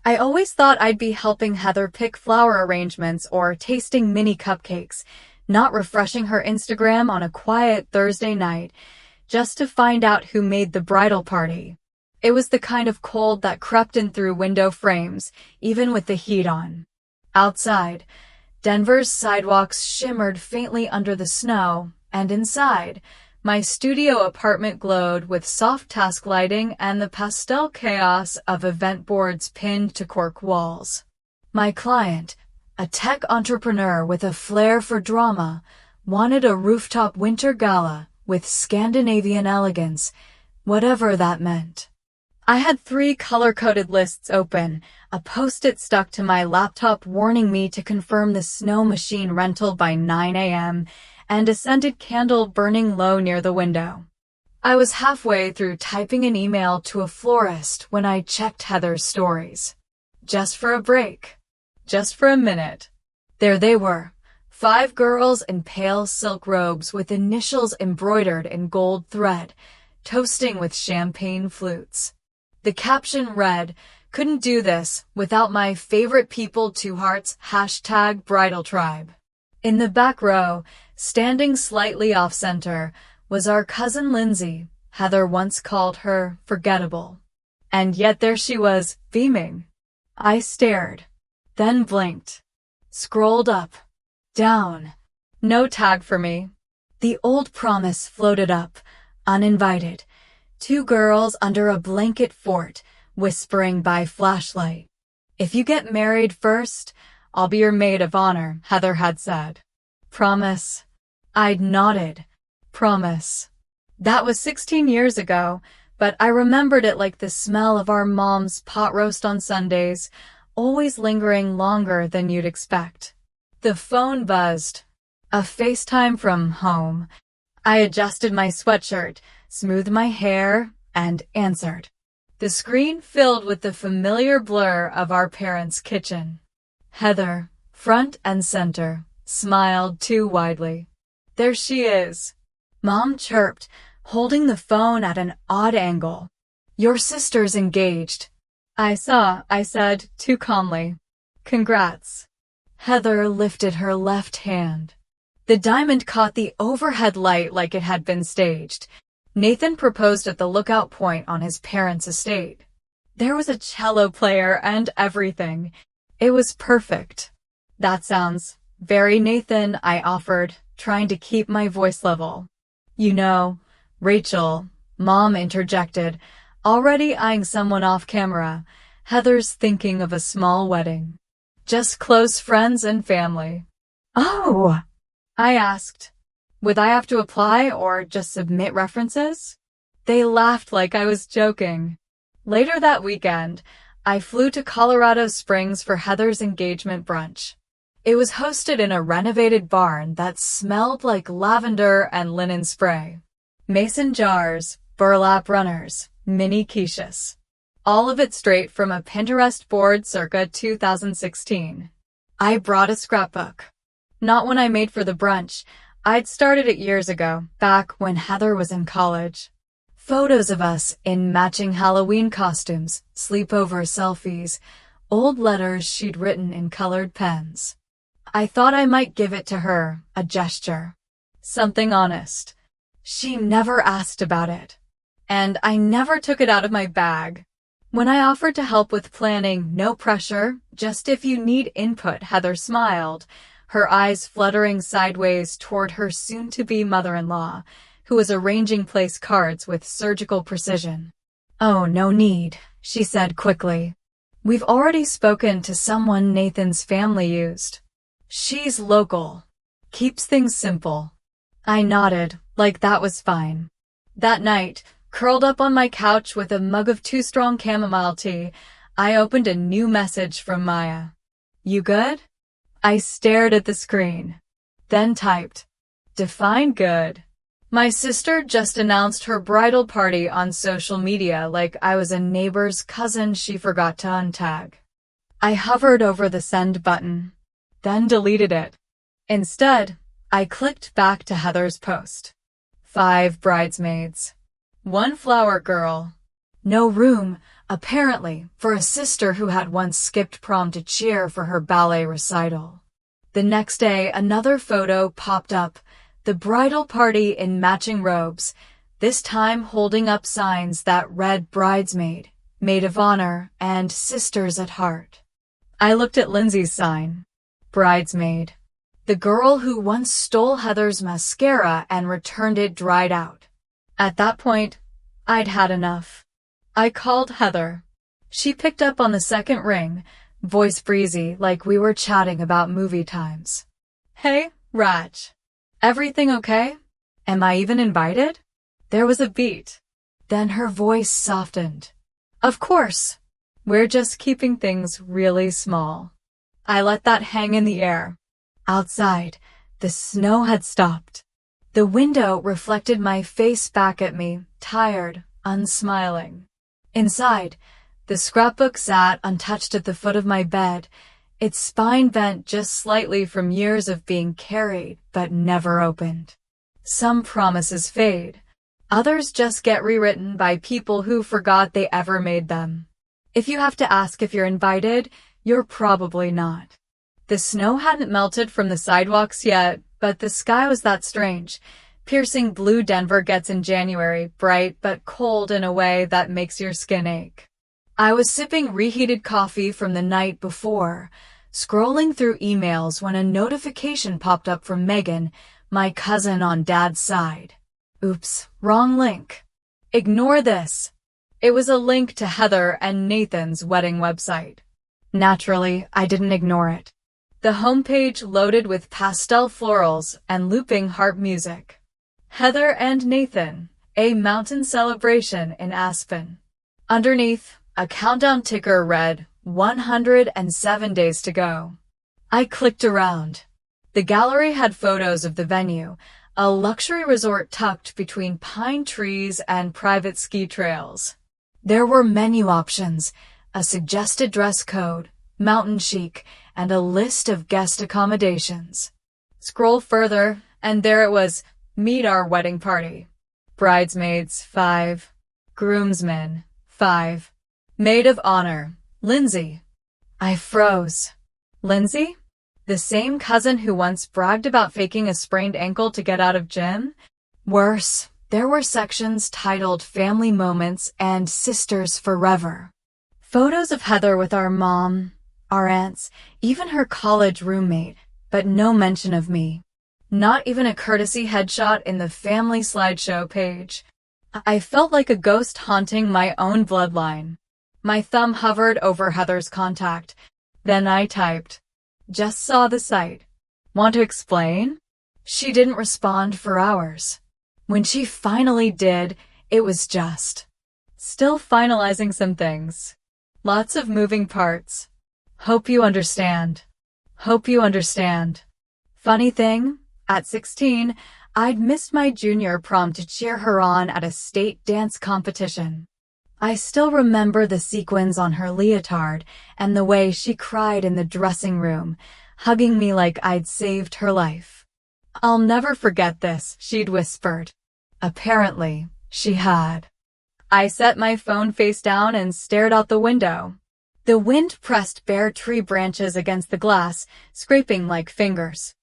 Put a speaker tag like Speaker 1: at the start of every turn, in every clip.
Speaker 1: I always thought I'd be helping Heather pick flower arrangements or tasting mini cupcakes, not refreshing her Instagram on a quiet Thursday night, just to find out who made the bridal party. It was the kind of cold that crept in through window frames, even with the heat on. Outside, Denver's sidewalks shimmered faintly under the snow, and inside, my studio apartment glowed with soft task lighting and the pastel chaos of event boards pinned to cork walls. My client, a tech entrepreneur with a flair for drama, wanted a rooftop winter gala with Scandinavian elegance, whatever that meant. I had 3 color-coded lists open, a post-it stuck to my laptop warning me to confirm the snow machine rental by 9 a.m., and a scented candle burning low near the window. I was halfway through typing an email to a florist when I checked Heather's stories. Just for a break. Just for a minute. There they were, 5 girls in pale silk robes with initials embroidered in gold thread, toasting with champagne flutes. The caption read, "Couldn't do this without my favorite people 2 hearts, #bridal tribe." In the back row, standing slightly off-center, was our cousin Lindsay. Heather once called her forgettable. And yet there she was, beaming. I stared, then blinked, scrolled up, down. No tag for me. The old promise floated up, uninvited. 2 girls under a blanket fort, whispering by flashlight. "If you get married first, I'll be your maid of honor," Heather had said. Promise. I'd nodded. Promise. That was 16 years ago, but I remembered it like the smell of our mom's pot roast on Sundays, always lingering longer than you'd expect. The phone buzzed. A FaceTime from home. I adjusted my sweatshirt, smoothed my hair, and answered. The screen filled with the familiar blur of our parents' kitchen. Heather, front and center, smiled too widely. "There she is," Mom chirped, holding the phone at an odd angle. "Your sister's engaged." I saw, I said, too calmly. "Congrats." Heather lifted her left hand. The diamond caught the overhead light like it had been staged. Nathan proposed at the lookout point on his parents' estate. There was a cello player and everything. It was perfect. "That sounds very Nathan," I offered, trying to keep my voice level. "You know, Rachel," Mom interjected, already eyeing someone off camera. "Heather's thinking of a small wedding. Just close friends and family." "Oh," I asked. Would I have to apply or just submit references? They laughed like I was joking. Later that weekend, I flew to Colorado Springs for Heather's engagement brunch. It was hosted in a renovated barn that smelled like lavender and linen spray. Mason jars, burlap runners, mini quiches. All of it straight from a Pinterest board circa 2016. I brought a scrapbook. Not one I made for the brunch. I'd started it years ago, back when Heather was in college. Photos of us in matching Halloween costumes, sleepover selfies, old letters she'd written in colored pens. I thought I might give it to her, a gesture. Something honest. She never asked about it. And I never took it out of my bag. When I offered to help with planning, no pressure, just if you need input, Heather smiled, her eyes fluttering sideways toward her soon-to-be mother-in-law, who was arranging place cards with surgical precision. "Oh, no need," she said quickly. "We've already spoken to someone Nathan's family used. She's local. Keeps things simple." I nodded, like that was fine. That night, curled up on my couch with a mug of too strong chamomile tea, I opened a new message from Maya. "You good?" I stared at the screen, then typed, "Define good." My sister just announced her bridal party on social media like I was a neighbor's cousin she forgot to untag. I hovered over the send button, then deleted it. Instead, I clicked back to Heather's post. 5 bridesmaids. 1 flower girl. No room, apparently for a sister who had once skipped prom to cheer for her ballet recital. The next day, another photo popped up, the bridal party in matching robes, this time holding up signs that read bridesmaid, maid of honor, and sisters at heart. I looked at Lindsay's sign. Bridesmaid. The girl who once stole Heather's mascara and returned it dried out. At that point, I'd had enough. I called Heather. She picked up on the second ring, voice breezy like we were chatting about movie times. Hey, Raj. Everything okay? Am I even invited? There was a beat. Then her voice softened. Of course. We're just keeping things really small. I let that hang in the air. Outside, the snow had stopped. The window reflected my face back at me, tired, unsmiling. Inside, the scrapbook sat untouched at the foot of my bed, its spine bent just slightly from years of being carried but never opened. Some promises fade. Others just get rewritten by people who forgot they ever made them. If you have to ask if you're invited, you're probably not. The snow hadn't melted from the sidewalks yet, but the sky was that strange. Piercing blue Denver gets in January, bright but cold in a way that makes your skin ache. I was sipping reheated coffee from the night before, scrolling through emails when a notification popped up from Megan, my cousin on Dad's side. Oops, wrong link. Ignore this. It was a link to Heather and Nathan's wedding website. Naturally, I didn't ignore it. The homepage loaded with pastel florals and looping harp music. Heather and Nathan, a mountain celebration in Aspen. Underneath, a countdown ticker read, 107 days to go. I clicked around. The gallery had photos of the venue, a luxury resort tucked between pine trees and private ski trails. There were menu options, a suggested dress code, mountain chic, and a list of guest accommodations. Scroll further, and there it was, meet our wedding party. Bridesmaids, 5. Groomsmen, 5. Maid of honor, Lindsay. I froze. Lindsay? The same cousin who once bragged about faking a sprained ankle to get out of gym? Worse, there were sections titled Family Moments and Sisters Forever. Photos of Heather with our mom, our aunts, even her college roommate, but no mention of me. Not even a courtesy headshot in the family slideshow page. I felt like a ghost haunting my own bloodline. My thumb hovered over Heather's contact. Then I typed, "Just saw the site. Want to explain?" She didn't respond for hours. When she finally did, it was just. Still finalizing some things. Lots of moving parts. Hope you understand. Hope you understand. Funny thing, at 16, I'd missed my junior prom to cheer her on at a state dance competition. I still remember the sequins on her leotard and the way she cried in the dressing room, hugging me like I'd saved her life. "I'll never forget this," she'd whispered. Apparently, she had. I set my phone face down and stared out the window. The wind pressed bare tree branches against the glass, scraping like fingers.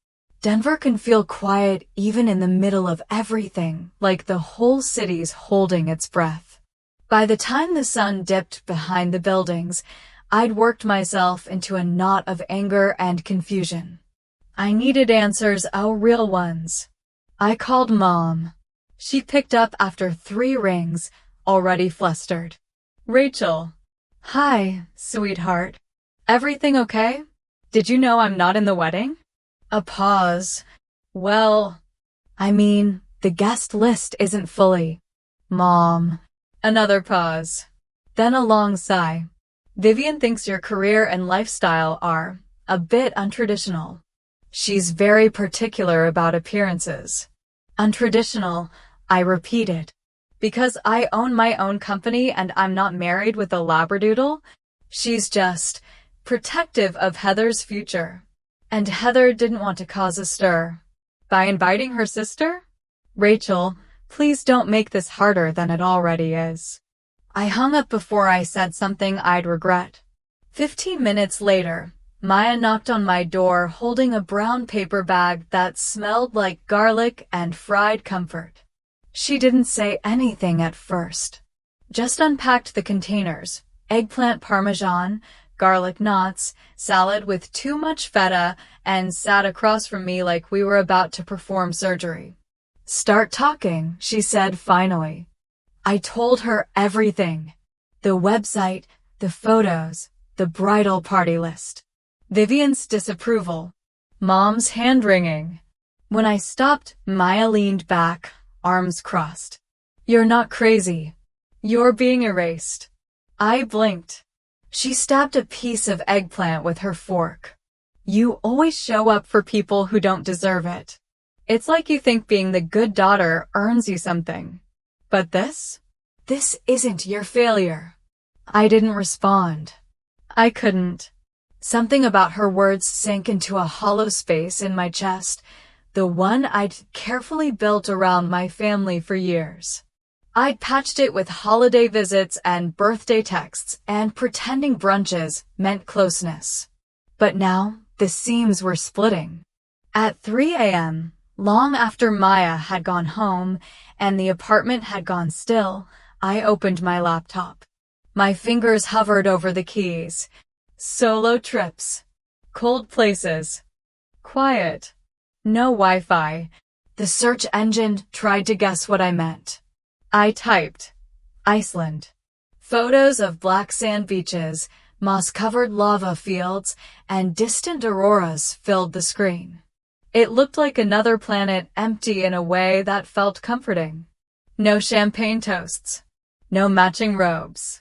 Speaker 1: Denver can feel quiet even in the middle of everything, like the whole city's holding its breath. By the time the sun dipped behind the buildings, I'd worked myself into a knot of anger and confusion. I needed answers, real ones. I called Mom. She picked up after 3 rings, already flustered. "Rachel." "Hi, sweetheart. Everything okay? Did you know I'm not in the wedding?" A pause. "Well, I mean, the guest list isn't fully." "Mom." Another pause. Then a long sigh. "Vivian thinks your career and lifestyle are a bit untraditional. She's very particular about appearances." "Untraditional," I repeated. "Because I own my own company and I'm not married with a labradoodle? She's just protective of Heather's future." And Heather didn't want to cause a stir. By inviting her sister? "Rachel, please don't make this harder than it already is." I hung up before I said something I'd regret. 15 minutes later, Maya knocked on my door holding a brown paper bag that smelled like garlic and fried comfort. She didn't say anything at first. Just unpacked the containers, eggplant parmesan, garlic knots, salad with too much feta, and sat across from me like we were about to perform surgery. "Start talking," she said finally. I told her everything. The website, the photos, the bridal party list. Vivian's disapproval. Mom's hand-wringing. When I stopped, Maya leaned back, arms crossed. "You're not crazy. You're being erased." I blinked. She stabbed a piece of eggplant with her fork. "You always show up for people who don't deserve it. It's like you think being the good daughter earns you something. But this isn't your failure." I didn't respond. I couldn't. Something about her words sank into a hollow space in my chest, the one I'd carefully built around my family for years. I'd patched it with holiday visits and birthday texts and pretending brunches meant closeness. But now, the seams were splitting. At 3 a.m., long after Maya had gone home and the apartment had gone still, I opened my laptop. My fingers hovered over the keys. Solo trips. Cold places. Quiet. No Wi-Fi. The search engine tried to guess what I meant. I typed Iceland. Photos of black sand beaches, moss-covered lava fields, and distant auroras filled the screen. It looked like another planet, empty in a way that felt comforting. No champagne toasts. No matching robes.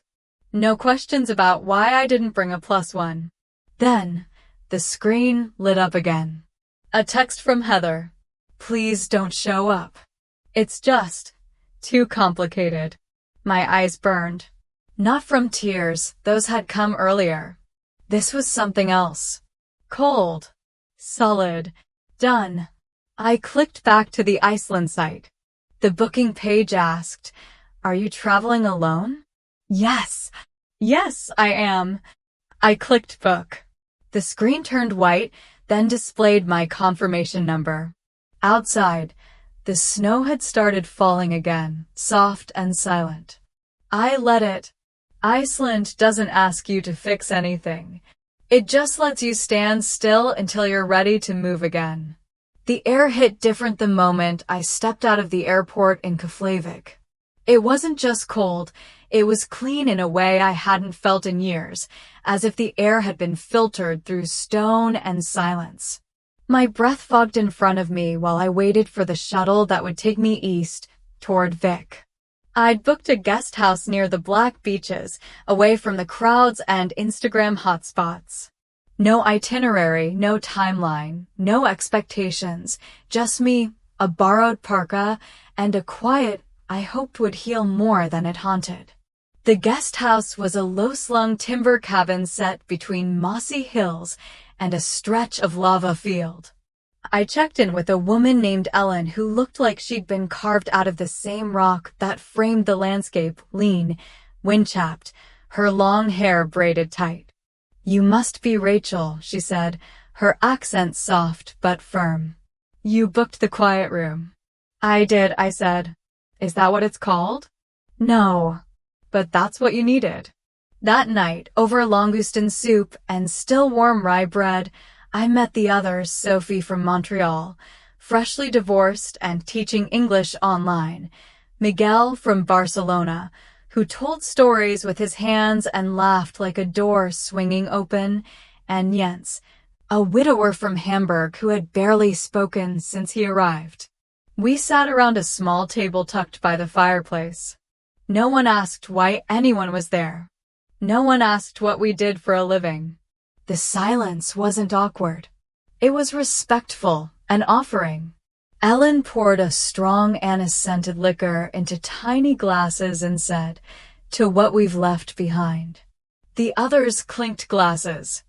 Speaker 1: No questions about why I didn't bring a +1. Then, the screen lit up again. A text from Heather. "Please don't show up. It's just too complicated." My eyes burned. Not from tears, those had come earlier. This was something else. Cold. Solid. Done. I clicked back to the Iceland site. The booking page asked, "Are you traveling alone?" Yes. Yes, I am. I clicked book. The screen turned white, then displayed my confirmation number. Outside, the snow had started falling again, soft and silent. I let it. Iceland doesn't ask you to fix anything. It just lets you stand still until you're ready to move again. The air hit different the moment I stepped out of the airport in Keflavik. It wasn't just cold, it was clean in a way I hadn't felt in years, as if the air had been filtered through stone and silence. My breath fogged in front of me while I waited for the shuttle that would take me east, toward Vik. I'd booked a guest house near the Black Beaches, away from the crowds and Instagram hotspots. No itinerary, no timeline, no expectations, just me, a borrowed parka, and a quiet I hoped would heal more than it haunted. The guest house was a low-slung timber cabin set between mossy hills and a stretch of lava field. I checked in with a woman named Ellen who looked like she'd been carved out of the same rock that framed the landscape, lean, wind-chapped, her long hair braided tight. "You must be Rachel," she said, her accent soft but firm. "You booked the quiet room." "I did," I said. "Is that what it's called?" "No. But that's what you needed." That night, over langoustine soup and still warm rye bread, I met the others, Sophie from Montreal, freshly divorced and teaching English online, Miguel from Barcelona, who told stories with his hands and laughed like a door swinging open, and Jens, a widower from Hamburg who had barely spoken since he arrived. We sat around a small table tucked by the fireplace. No one asked why anyone was there. No one asked what we did for a living. The silence wasn't awkward. It was respectful, an offering. Ellen poured a strong anise-scented liquor into tiny glasses and said, "To what we've left behind." The others clinked glasses.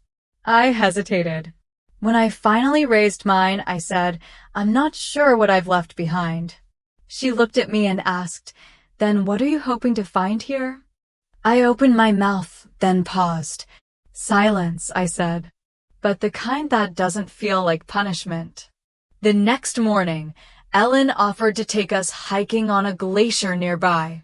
Speaker 1: I hesitated. When I finally raised mine, I said, "I'm not sure what I've left behind." She looked at me and asked, "Then what are you hoping to find here?" I opened my mouth, then paused. Silence, I said. But the kind that doesn't feel like punishment. The next morning, Ellen offered to take us hiking on a glacier nearby.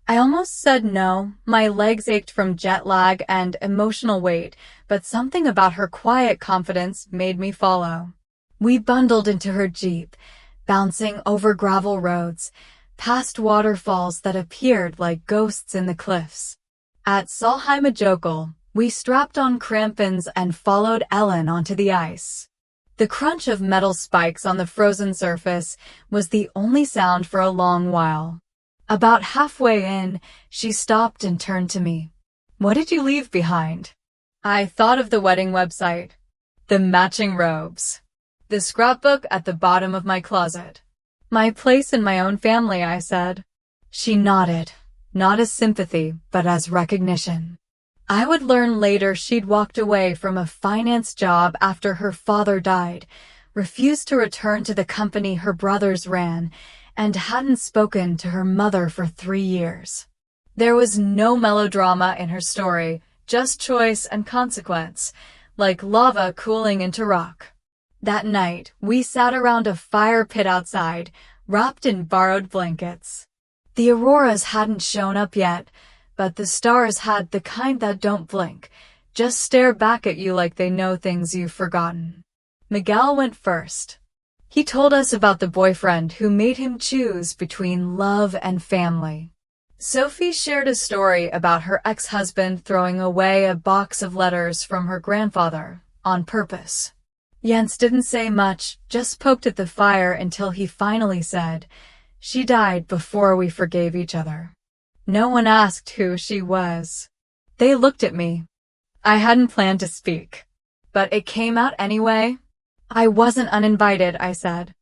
Speaker 1: I almost said no. My legs ached from jet lag and emotional weight, but something about her quiet confidence made me follow. We bundled into her Jeep, bouncing over gravel roads, past waterfalls that appeared like ghosts in the cliffs. At Salheimajokul, we strapped on crampons and followed Ellen onto the ice. The crunch of metal spikes on the frozen surface was the only sound for a long while. About halfway in, she stopped and turned to me. What did you leave behind? I thought of the wedding website, the matching robes, the scrapbook at the bottom of my closet. My place in my own family, I said. She nodded, not as sympathy, but as recognition. I would learn later she'd walked away from a finance job after her father died, refused to return to the company her brothers ran, and hadn't spoken to her mother for 3 years. There was no melodrama in her story, just choice and consequence, like lava cooling into rock. That night, we sat around a fire pit outside, wrapped in borrowed blankets. The auroras hadn't shown up yet, but the stars had the kind that don't blink, just stare back at you like they know things you've forgotten. Miguel went first. He told us about the boyfriend who made him choose between love and family. Sophie shared a story about her ex-husband throwing away a box of letters from her grandfather, on purpose. Jens didn't say much, just poked at the fire until he finally said, "She died before we forgave each other." No one asked who she was. They looked at me. I hadn't planned to speak, but it came out anyway. I wasn't uninvited, I said.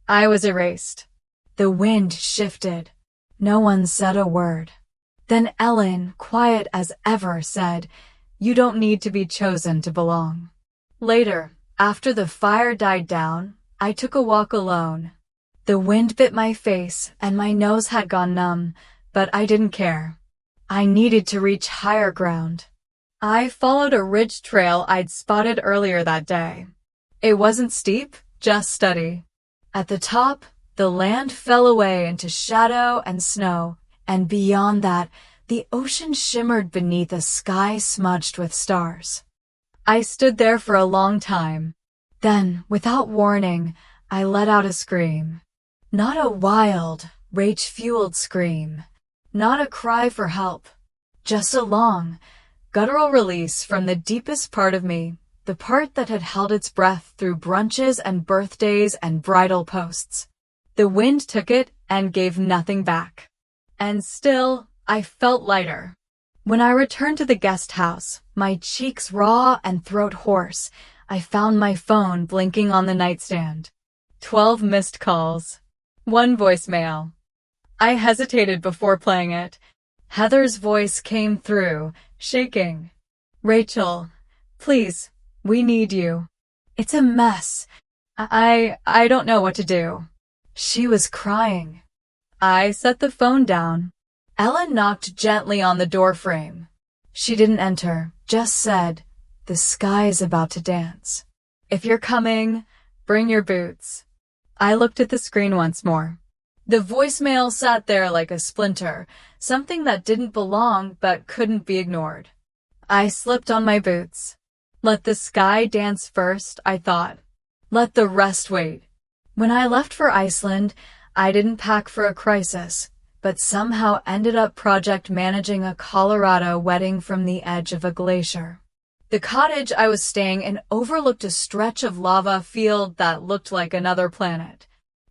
Speaker 1: I was erased. The wind shifted. No one said a word. Then Ellen, quiet as ever, said, "You don't need to be chosen to belong." Later, after the fire died down, I took a walk alone. The wind bit my face and my nose had gone numb, but I didn't care. I needed to reach higher ground. I followed a ridge trail I'd spotted earlier that day. It wasn't steep, just steady. At the top, the land fell away into shadow and snow, and beyond that, the ocean shimmered beneath a sky smudged with stars. I stood there for a long time. Then, without warning, I let out a scream. Not a wild, rage-fueled scream. Not a cry for help. Just a long, guttural release from the deepest part of me, the part that had held its breath through brunches and birthdays and bridal posts. The wind took it and gave nothing back. And still, I felt lighter. When I returned to the guest house, my cheeks raw and throat hoarse, I found my phone blinking on the nightstand. 12 missed calls. 1 voicemail. I hesitated before playing it. Heather's voice came through, shaking. "Rachel, please, we need you. It's a mess. I don't know what to do." She was crying. I set the phone down. Ellen knocked gently on the door frame. She didn't enter, just said, "The sky's about to dance. If you're coming, bring your boots." I looked at the screen once more. The voicemail sat there like a splinter, something that didn't belong but couldn't be ignored. I slipped on my boots. Let the sky dance first, I thought. Let the rest wait. When I left for Iceland, I didn't pack for a crisis, but somehow ended up project managing a Colorado wedding from the edge of a glacier. The cottage I was staying in overlooked a stretch of lava field that looked like another planet.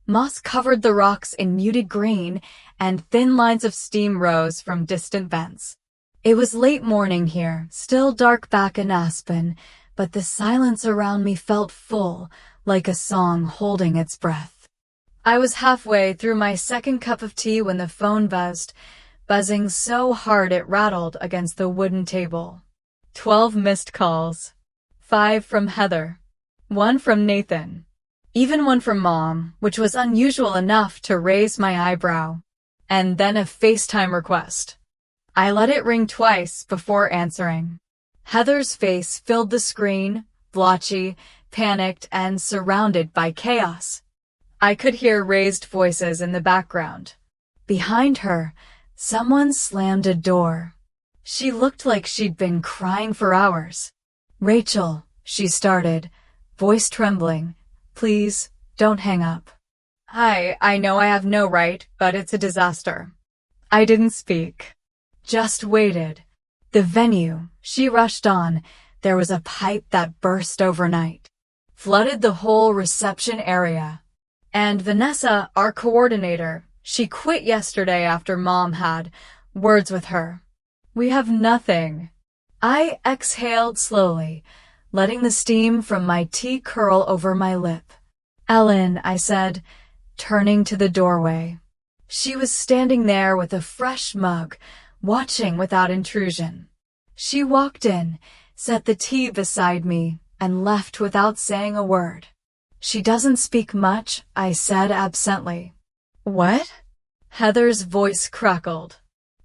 Speaker 1: Moss covered the rocks in muted green, and thin lines of steam rose from distant vents. It was late morning here, still dark back in Aspen, but the silence around me felt full, like a song holding its breath. I was halfway through my second cup of tea when the phone buzzed, buzzing so hard it rattled against the wooden table. 12 missed calls. 5 from Heather. 1 from Nathan. Even 1 from Mom, which was unusual enough to raise my eyebrow. And then a FaceTime request. I let it ring twice before answering. Heather's face filled the screen, blotchy, panicked, and surrounded by chaos. I could hear raised voices in the background. Behind her, someone slammed a door. She looked like she'd been crying for hours. "Rachel," she started, voice trembling. "Please, don't hang up." "Hi, I know I have no right, but it's a disaster." I didn't speak. Just waited. The venue, she rushed on. There was a pipe that burst overnight. Flooded the whole reception area. And Vanessa, our coordinator, she quit yesterday after Mom had words with her. We have nothing. I exhaled slowly, letting the steam from my tea curl over my lip. "Ellen," I said, turning to the doorway. She was standing there with a fresh mug, watching without intrusion. She walked in, set the tea beside me, and left without saying a word. "She doesn't speak much," I said absently. "What?" Heather's voice crackled.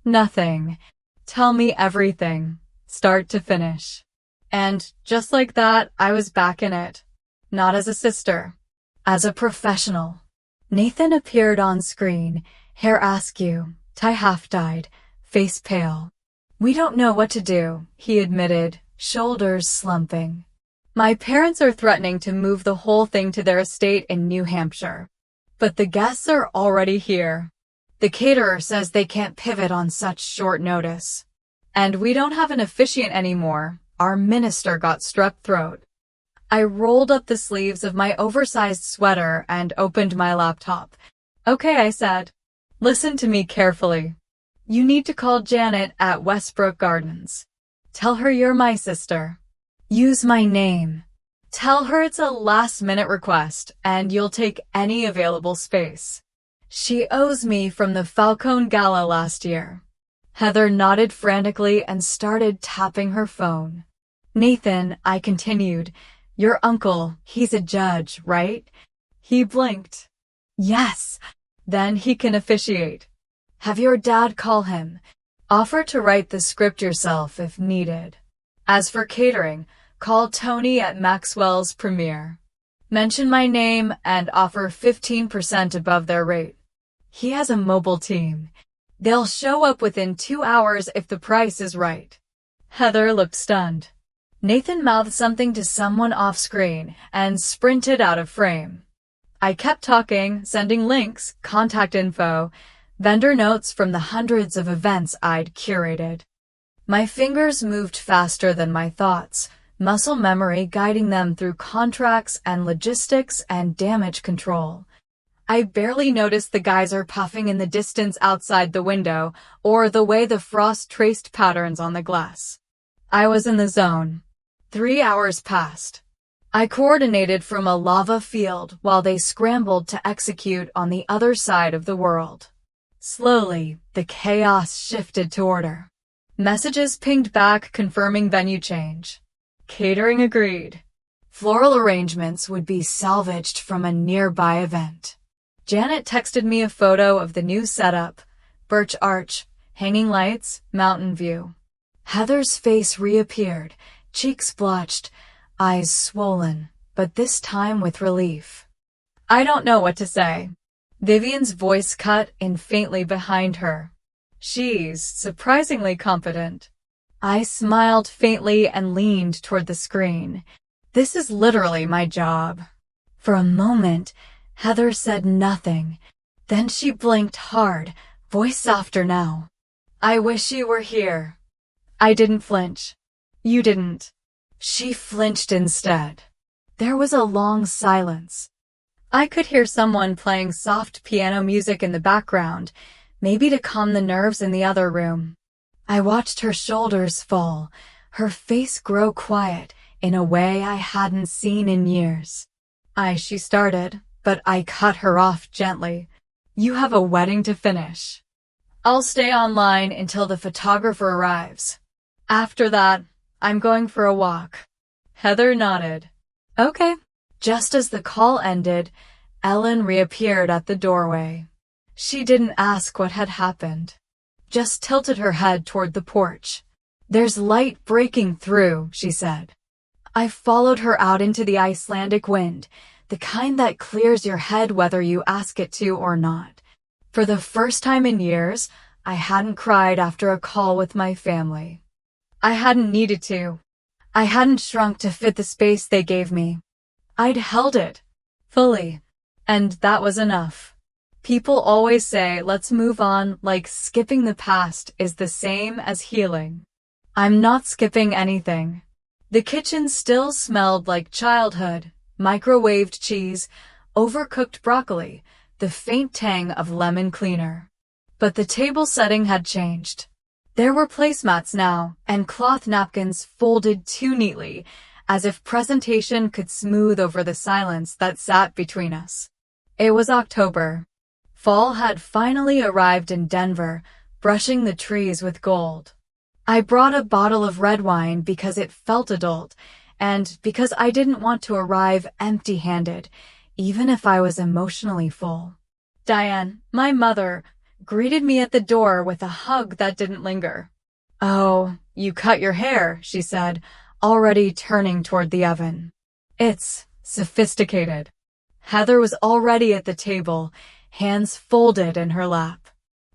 Speaker 1: "Nothing. Tell me everything, start to finish." And just like that, I was back in it. Not as a sister, as a professional. Nathan appeared on screen, hair askew, tie half-dyed, face pale. "We don't know what to do," he admitted, shoulders slumping. "My parents are threatening to move the whole thing to their estate in New Hampshire. But the guests are already here. The caterer says they can't pivot on such short notice. And we don't have an officiant anymore. Our minister got strep throat." I rolled up the sleeves of my oversized sweater and opened my laptop. "Okay," I said. "Listen to me carefully. You need to call Janet at Westbrook Gardens. Tell her you're my sister. Use my name. Tell her it's a last-minute request, and you'll take any available space. She owes me from the Falcone Gala last year." Heather nodded frantically and started tapping her phone. "Nathan," I continued, "your uncle, he's a judge, right?" He blinked. "Yes. Then he can officiate. Have your dad call him. Offer to write the script yourself if needed. As for catering, call Tony at Maxwell's Premiere. Mention my name and offer 15% above their rate. He has a mobile team. They'll show up within 2 hours if the price is right." Heather looked stunned. Nathan mouthed something to someone off-screen and sprinted out of frame. I kept talking, sending links, contact info, vendor notes from the hundreds of events I'd curated. My fingers moved faster than my thoughts, muscle memory guiding them through contracts and logistics and damage control. I barely noticed the geyser puffing in the distance outside the window or the way the frost traced patterns on the glass. I was in the zone. 3 hours passed. I coordinated from a lava field while they scrambled to execute on the other side of the world. Slowly, the chaos shifted to order. Messages pinged back confirming venue change. Catering agreed. Floral arrangements would be salvaged from a nearby event. Janet texted me a photo of the new setup, birch arch, hanging lights, mountain view. Heather's face reappeared, cheeks blotched, eyes swollen, but this time with relief. "I don't know what to say." Vivian's voice cut in faintly behind her. "She's surprisingly competent." I smiled faintly and leaned toward the screen. This is literally my job. For a moment, Heather said nothing. Then she blinked hard, voice softer now. "I wish you were here." I didn't flinch. "You didn't." She flinched instead. There was a long silence. I could hear someone playing soft piano music in the background, maybe to calm the nerves in the other room. I watched her shoulders fall, her face grow quiet in a way I hadn't seen in years. She started, but I cut her off gently. "You have a wedding to finish. I'll stay online until the photographer arrives. After that, I'm going for a walk." Heather nodded. "Okay." Just as the call ended, Ellen reappeared at the doorway. She didn't ask what had happened. just tilted her head toward the porch. "There's light breaking through," she said. I followed her out into the Icelandic wind, the kind that clears your head whether you ask it to or not. For the first time in years, I hadn't cried after a call with my family. I hadn't needed to. I hadn't shrunk to fit the space they gave me. I'd held it fully, and that was enough. People always say, let's move on, like skipping the past is the same as healing. I'm not skipping anything. The kitchen still smelled like childhood, microwaved cheese, overcooked broccoli, the faint tang of lemon cleaner. But the table setting had changed. There were placemats now, and cloth napkins folded too neatly, as if presentation could smooth over the silence that sat between us. It was October. Fall had finally arrived in Denver, brushing the trees with gold. I brought a bottle of red wine because it felt adult, and because I didn't want to arrive empty-handed, even if I was emotionally full. Diane, my mother, greeted me at the door with a hug that didn't linger. "Oh, you cut your hair," she said, already turning toward the oven. "It's sophisticated." Heather was already at the table, hands folded in her lap.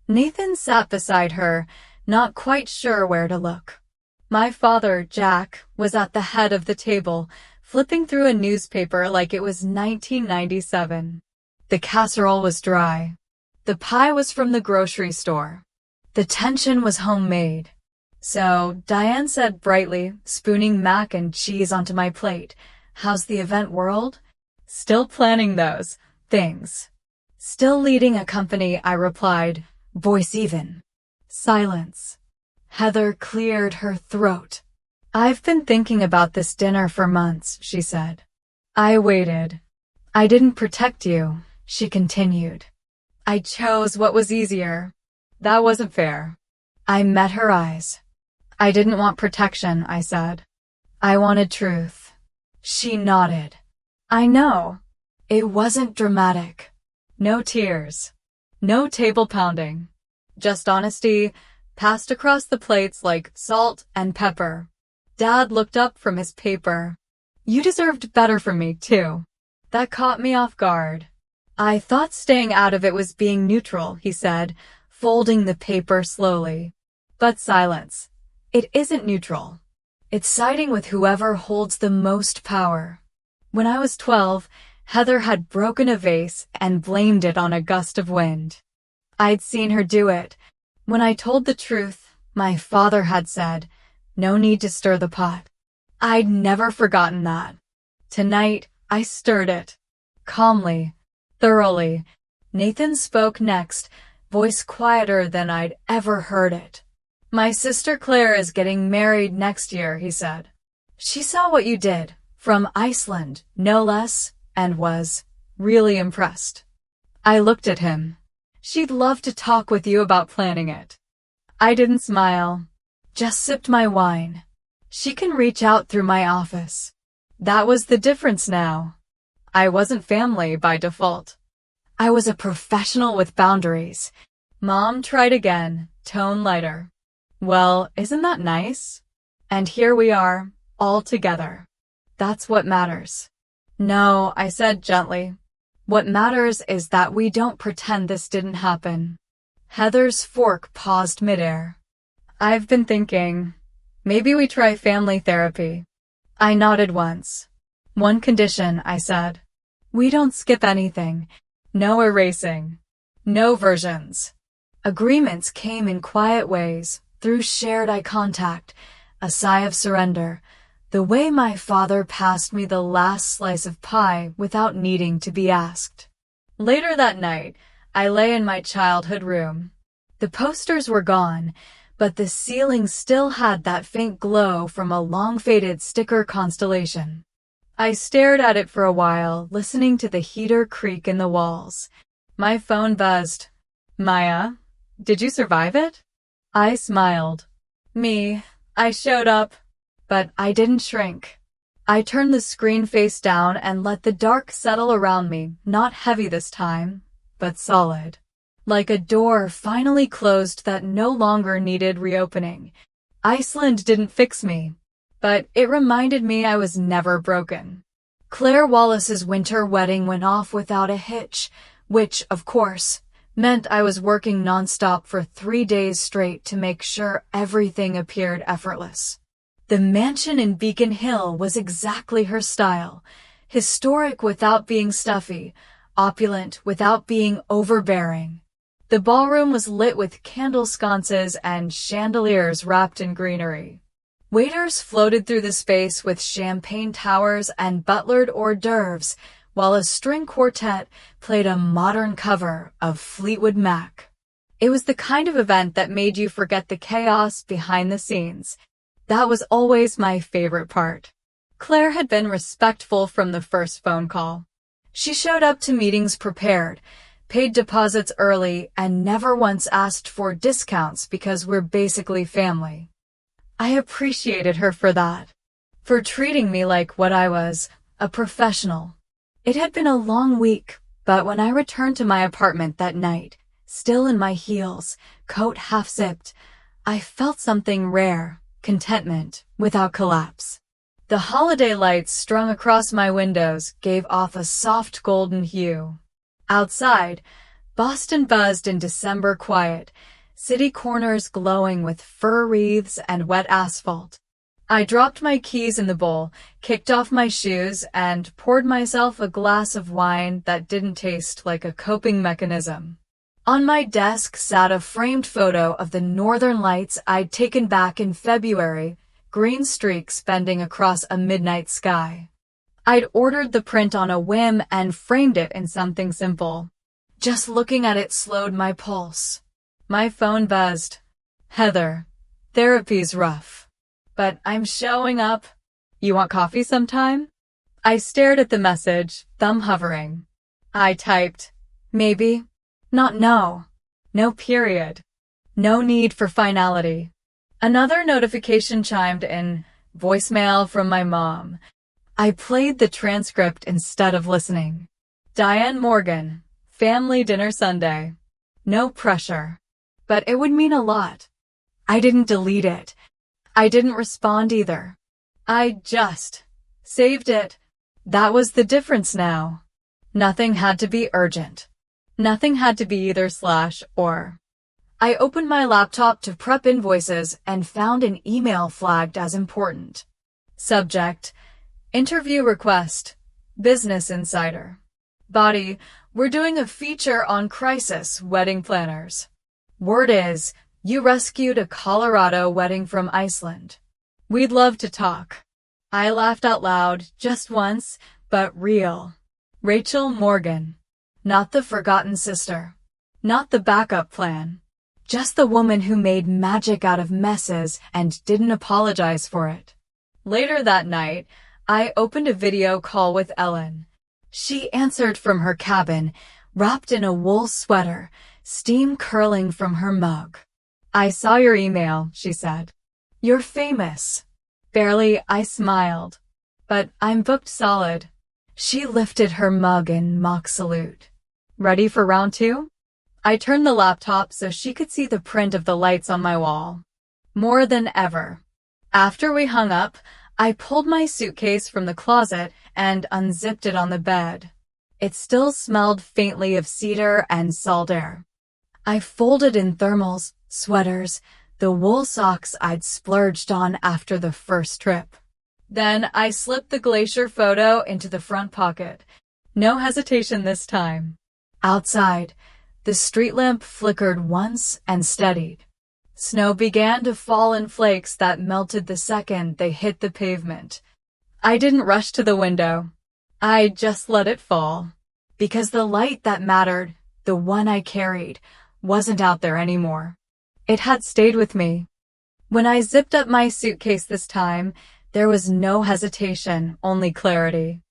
Speaker 1: Nathan sat beside her, not quite sure where to look. My father, Jack, was at the head of the table, flipping through a newspaper like it was 1997. The casserole was dry. The pie was from the grocery store. The tension was homemade. "So," Diane said brightly, spooning mac and cheese onto my plate, "how's the event world?" "Still planning those things." "Still leading a company," I replied, voice even. Silence. Heather cleared her throat. "I've been thinking about this dinner for months," she said. I waited. "I didn't protect you," she continued. "I chose what was easier." "That wasn't fair." I met her eyes. "I didn't want protection," I said. "I wanted truth." She nodded. "I know." It wasn't dramatic. No tears. No table pounding. Just honesty, passed across the plates like salt and pepper. Dad looked up from his paper. "You deserved better from me, too." That caught me off guard. "I thought staying out of it was being neutral," he said, folding the paper slowly. But silence. It isn't neutral. It's siding with whoever holds the most power. When I was 12, Heather had broken a vase and blamed it on a gust of wind. I'd seen her do it. When I told the truth, my father had said, "No need to stir the pot." I'd never forgotten that. Tonight, I stirred it. Calmly. Thoroughly. Nathan spoke next, voice quieter than I'd ever heard it. "My sister Claire is getting married next year," he said. "She saw what you did, from Iceland, no less, and was really impressed." I looked at him. "She'd love to talk with you about planning it." I didn't smile, just sipped my wine. "She can reach out through my office." That was the difference now. I wasn't family by default. I was a professional with boundaries. Mom tried again, tone lighter. "Well, isn't that nice? And here we are, all together. That's what matters." "No," I said gently. "What matters is that we don't pretend this didn't happen." Heather's fork paused midair. "I've been thinking, maybe we try family therapy." I nodded once. "One condition," I said. "We don't skip anything. No erasing. No versions." Agreements came in quiet ways, through shared eye contact, a sigh of surrender, the way my father passed me the last slice of pie without needing to be asked. Later that night, I lay in my childhood room. The posters were gone, but the ceiling still had that faint glow from a long-faded sticker constellation. I stared at it for a while, listening to the heater creak in the walls. My phone buzzed. "Maya, did you survive it?" I smiled. "Me, I showed up." But I didn't shrink. I turned the screen face down and let the dark settle around me, not heavy this time, but solid. Like a door finally closed that no longer needed reopening. Iceland didn't fix me, but it reminded me I was never broken. Claire Wallace's winter wedding went off without a hitch, which, of course, meant I was working nonstop for 3 days straight to make sure everything appeared effortless. The mansion in Beacon Hill was exactly her style, historic without being stuffy, opulent without being overbearing. The ballroom was lit with candle sconces and chandeliers wrapped in greenery. Waiters floated through the space with champagne towers and butlered hors d'oeuvres, while a string quartet played a modern cover of Fleetwood Mac. It was the kind of event that made you forget the chaos behind the scenes. That was always my favorite part. Claire had been respectful from the first phone call. She showed up to meetings prepared, paid deposits early, and never once asked for discounts because we're basically family. I appreciated her for that, for treating me like what I was, a professional. It had been a long week, but when I returned to my apartment that night, still in my heels, coat half-zipped, I felt something rare, contentment without collapse. The holiday lights strung across my windows gave off a soft golden hue. Outside, Boston buzzed in December quiet, city corners glowing with fir wreaths and wet asphalt. I dropped my keys in the bowl, kicked off my shoes, and poured myself a glass of wine that didn't taste like a coping mechanism. On my desk sat a framed photo of the northern lights I'd taken back in February, green streaks bending across a midnight sky. I'd ordered the print on a whim and framed it in something simple. Just looking at it slowed my pulse. My phone buzzed. Heather, therapy's rough, but I'm showing up. You want coffee sometime? I stared at the message, thumb hovering. I typed, maybe, not no. No period. No need for finality. Another notification chimed in, voicemail from my mom. I played the transcript instead of listening. Diane Morgan, family dinner Sunday. No pressure. But it would mean a lot. I didn't delete it. I didn't respond either. I just saved it. That was the difference now. Nothing had to be urgent. Nothing had to be either / or. I opened my laptop to prep invoices and found an email flagged as important. Subject, interview request, Business Insider. Body, we're doing a feature on crisis wedding planners. Word is, you rescued a Colorado wedding from Iceland. We'd love to talk. I laughed out loud, just once, but real. Rachel Morgan. Not the forgotten sister. Not the backup plan. Just the woman who made magic out of messes and didn't apologize for it. Later that night, I opened a video call with Ellen. She answered from her cabin, wrapped in a wool sweater, steam curling from her mug. I saw your email, she said. You're famous. Barely, I smiled. But I'm booked solid. She lifted her mug in mock salute. Ready for round 2? I turned the laptop so she could see the print of the lights on my wall. More than ever. After we hung up, I pulled my suitcase from the closet and unzipped it on the bed. It still smelled faintly of cedar and salt air. I folded in thermals, sweaters, the wool socks I'd splurged on after the first trip. Then I slipped the glacier photo into the front pocket. No hesitation this time. Outside, the street lamp flickered once and steadied. Snow began to fall in flakes that melted the second they hit the pavement. I didn't rush to the window. I just let it fall. Because the light that mattered, the one I carried, wasn't out there anymore. It had stayed with me. When I zipped up my suitcase this time, there was no hesitation, only clarity.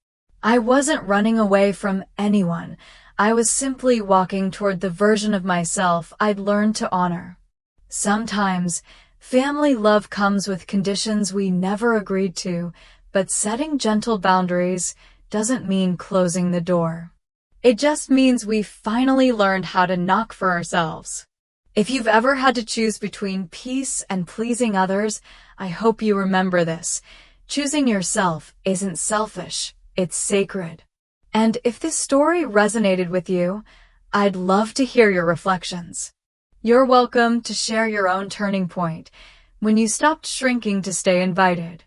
Speaker 1: I wasn't running away from anyone. I was simply walking toward the version of myself I'd learned to honor. Sometimes, family love comes with conditions we never agreed to, but setting gentle boundaries doesn't mean closing the door. It just means we finally learned how to knock for ourselves. If you've ever had to choose between peace and pleasing others, I hope you remember this. Choosing yourself isn't selfish, it's sacred. And if this story resonated with you, I'd love to hear your reflections. You're welcome to share your own turning point when you stopped shrinking to stay invited.